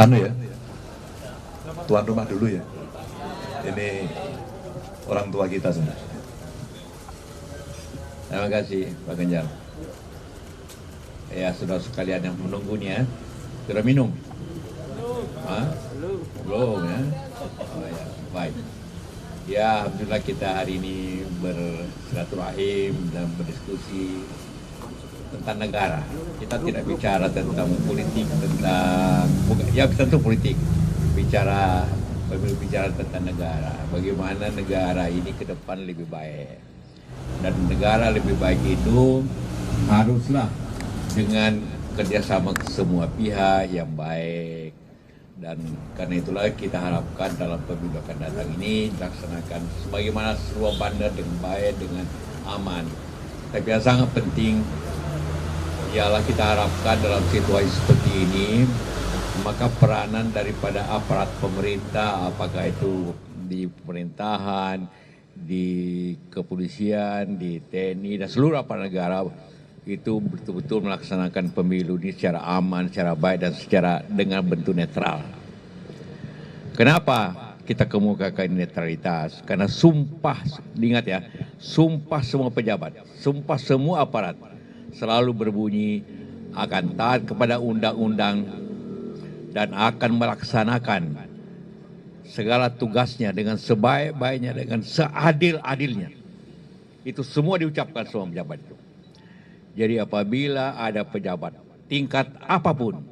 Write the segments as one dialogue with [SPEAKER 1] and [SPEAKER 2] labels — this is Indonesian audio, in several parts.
[SPEAKER 1] Anu ya, tuan rumah dulu ya. Ini orang tua kita semua.
[SPEAKER 2] Terima kasih Pak Ganjar. Ya, saudara sekalian yang menunggunya, sudah minum? Hah? Belum ya? Oh, ya. Baik. Ya, alhamdulillah kita hari ini bersilaturahim dan berdiskusi tentang negara. Kita tidak bicara tentang politik, ya tentu politik. Bicara tentang negara. Bagaimana negara ini ke depan lebih baik. Dan negara lebih baik itu haruslah dengan kerjasama semua pihak yang baik. Dan karena itulah kita harapkan dalam pemilu akan datang ini dilaksanakan sebagaimana seluruh bandar dengan baik, dengan aman. Tapi yang sangat penting ialah kita harapkan dalam situasi seperti ini, maka peranan daripada aparat pemerintah, apakah itu di pemerintahan, di kepolisian, di TNI, dan seluruh aparat negara, itu betul-betul melaksanakan pemilu ini secara aman, secara baik, dan dengan bentuk netral. Kenapa kita kemukakan netralitas? Karena sumpah, ingat ya, sumpah semua pejabat, sumpah semua aparat selalu berbunyi akan taat kepada undang-undang dan akan melaksanakan segala tugasnya dengan sebaik-baiknya, dengan seadil-adilnya. Itu semua diucapkan semua pejabat itu. Jadi apabila ada pejabat tingkat apapun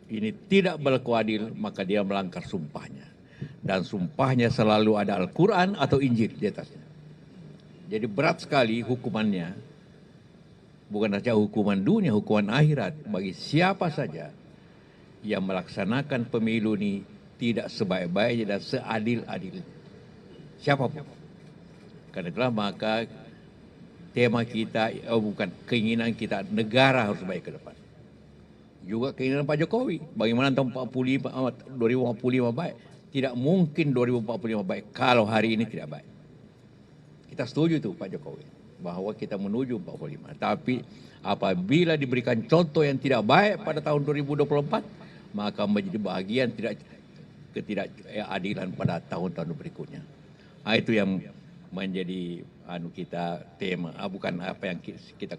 [SPEAKER 2] ini tidak berlaku adil, maka dia melanggar sumpahnya. Dan sumpahnya selalu ada Al-Quran atau Injil di atasnya. Jadi berat sekali hukumannya. Bukan saja hukuman dunia, hukuman akhirat bagi siapa saja yang melaksanakan pemilu ini tidak sebaik-baiknya dan seadil-adilnya. Siapapun. Karena itulah maka tema kita, keinginan kita, negara harus baik ke depan. Juga keinginan Pak Jokowi, bagaimana tahun 2045 baik. Tidak mungkin 2045 baik kalau hari ini tidak baik. Kita setuju tuh Pak Jokowi, bahwa kita menuju 45. Tapi apabila diberikan contoh yang tidak baik pada tahun 2024, maka menjadi bagian ketidakadilan pada tahun-tahun berikutnya. Nah, itu yang menjadi kita tema, bukan apa yang kita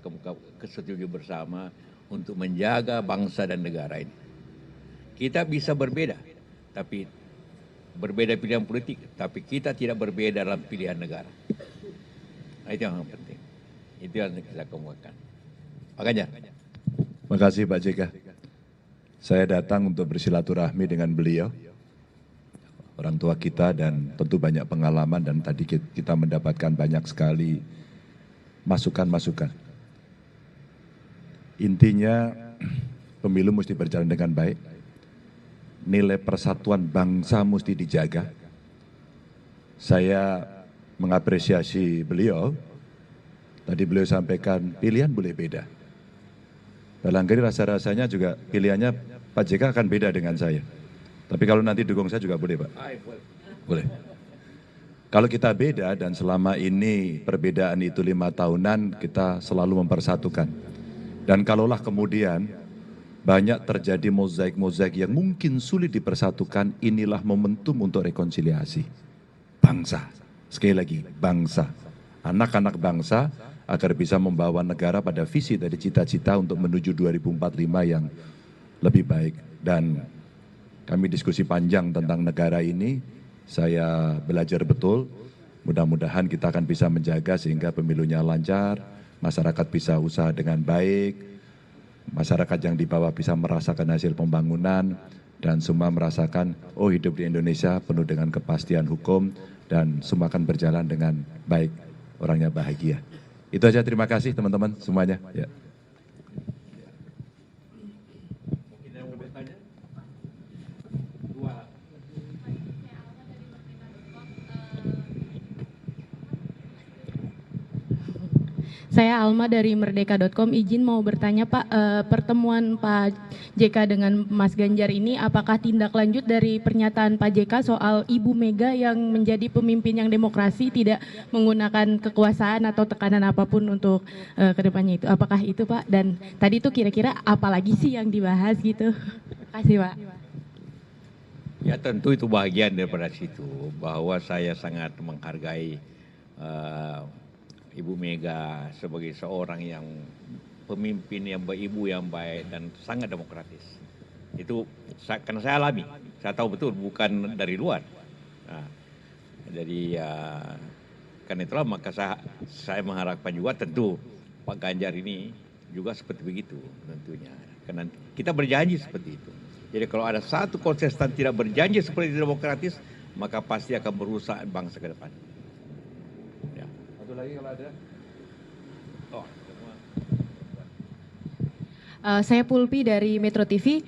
[SPEAKER 2] kesetuju bersama untuk menjaga bangsa dan negara ini. Kita bisa berbeda, tapi berbeda pilihan politik, tapi kita tidak berbeda dalam pilihan negara. Nah, itu yang penting. Itu yang kita kemukakan. Pak Ganjar.
[SPEAKER 1] Terima kasih Pak JK. Saya datang untuk bersilaturahmi dengan beliau, orang tua kita, dan tentu banyak pengalaman, dan tadi kita mendapatkan banyak sekali masukan-masukan. Intinya pemilu mesti berjalan dengan baik, nilai persatuan bangsa mesti dijaga. Saya mengapresiasi beliau, tadi beliau sampaikan pilihan boleh beda. Barangkali rasa-rasanya juga pilihannya Pak JK akan beda dengan saya. Tapi kalau nanti dukung saya juga boleh Pak? Boleh. Kalau kita beda dan selama ini perbedaan itu 5 tahunan, kita selalu mempersatukan. Dan kalaulah kemudian banyak terjadi mozaik-mozaik yang mungkin sulit dipersatukan, inilah momentum untuk rekonsiliasi bangsa. Sekali lagi, bangsa. Anak-anak bangsa agar bisa membawa negara pada visi dari cita-cita untuk menuju 2045 yang lebih baik. Dan kami diskusi panjang tentang negara ini, saya belajar betul, mudah-mudahan kita akan bisa menjaga sehingga pemilunya lancar, masyarakat bisa usaha dengan baik, masyarakat yang di bawah bisa merasakan hasil pembangunan, dan semua merasakan, oh hidup di Indonesia penuh dengan kepastian hukum, dan semua akan berjalan dengan baik, orangnya bahagia. Itu aja, terima kasih teman-teman semuanya. Ya.
[SPEAKER 3] Saya Saya Alma dari Merdeka.com, izin mau bertanya Pak, pertemuan Pak JK dengan Mas Ganjar ini apakah tindak lanjut dari pernyataan Pak JK soal Ibu Mega yang menjadi pemimpin yang demokrasi, tidak menggunakan kekuasaan atau tekanan apapun untuk kedepannya itu? Apakah itu Pak? Dan tadi itu kira-kira apa lagi sih yang dibahas gitu? Terima kasih Pak.
[SPEAKER 2] Ya tentu itu bagian daripada situ, bahwa saya sangat menghargai Ibu Mega sebagai seorang yang pemimpin yang beribu yang baik dan sangat demokratis. Itu karena saya alami, saya tahu betul, bukan dari luar. Nah, jadi karena itulah maka saya mengharapkan juga tentu Pak Ganjar ini juga seperti begitu tentunya. Karena kita berjanji seperti itu. Jadi kalau ada satu kontestan tidak berjanji seperti demokratis, maka pasti akan merusak bangsa ke depan. Ya. Satu lagi kalau ada. Oh,
[SPEAKER 3] Saya Pulpi dari Metro TV.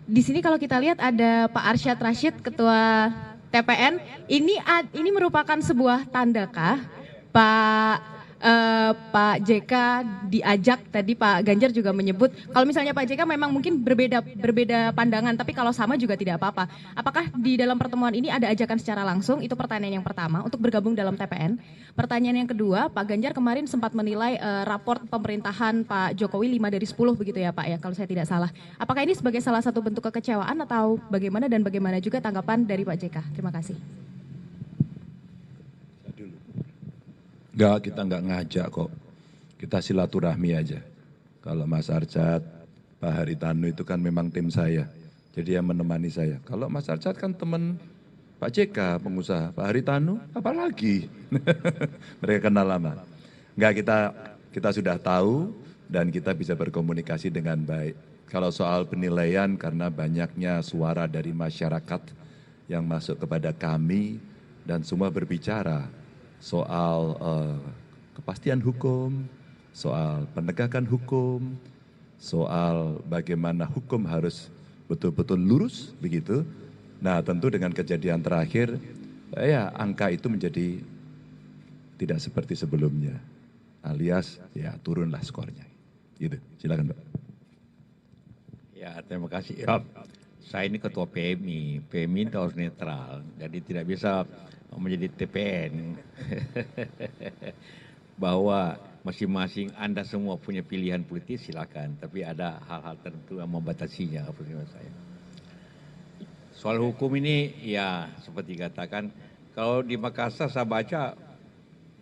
[SPEAKER 3] Di sini kalau kita lihat ada Pak Arsyad Rashid, Ketua TPN. Ini merupakan sebuah tandakah Pak JK diajak, tadi Pak Ganjar juga menyebut kalau misalnya Pak JK memang mungkin berbeda pandangan, tapi kalau sama juga tidak apa-apa. Apakah di dalam pertemuan ini ada ajakan secara langsung? Itu pertanyaan yang pertama untuk bergabung dalam TPN. Pertanyaan yang kedua, Pak Ganjar kemarin sempat menilai raport pemerintahan Pak Jokowi 5 dari 10 begitu ya Pak ya, kalau saya tidak salah. Apakah ini sebagai salah satu bentuk kekecewaan atau bagaimana, dan bagaimana juga tanggapan dari Pak JK? Terima kasih.
[SPEAKER 1] Enggak, kita enggak ngajak kok. Kita silaturahmi aja. Kalau Mas Arsyad, Pak Haritanu itu kan memang tim saya. Jadi yang menemani saya. Kalau Mas Arsyad kan teman Pak JK, pengusaha. Pak Haritanu, apalagi. Mereka kenal lama. Enggak, kita sudah tahu dan kita bisa berkomunikasi dengan baik. Kalau soal penilaian karena banyaknya suara dari masyarakat yang masuk kepada kami dan semua berbicara soal kepastian hukum, soal penegakan hukum, soal bagaimana hukum harus betul-betul lurus begitu. Nah tentu dengan kejadian terakhir, ya angka itu menjadi tidak seperti sebelumnya, alias ya turunlah skornya. Gitu, silakan Pak.
[SPEAKER 2] ya terima kasih. Ya, saya ini ketua PMI, PMI itu harus netral, jadi tidak bisa menjadi TPN. Bahwa masing-masing Anda semua punya pilihan politik silakan, tapi ada hal-hal tertentu yang membatasinya menurut saya. Soal hukum ini ya seperti katakan, kalau di Makassar saya baca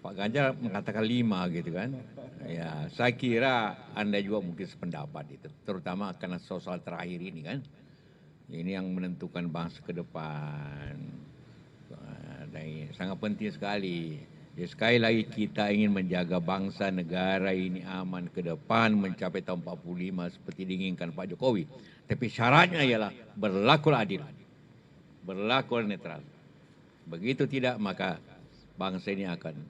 [SPEAKER 2] Pak Ganjar mengatakan 5 gitu kan. Ya, saya kira Anda juga mungkin sependapat itu, terutama karena soal terakhir ini kan. Ini yang menentukan bangsa ke depan. Dan sangat penting sekali. Ya, sekali lagi kita ingin menjaga bangsa negara ini aman ke depan mencapai tahun 45 seperti diinginkan Pak Jokowi. Tapi syaratnya ialah berlaku adil, berlaku netral. Begitu tidak maka bangsa ini akan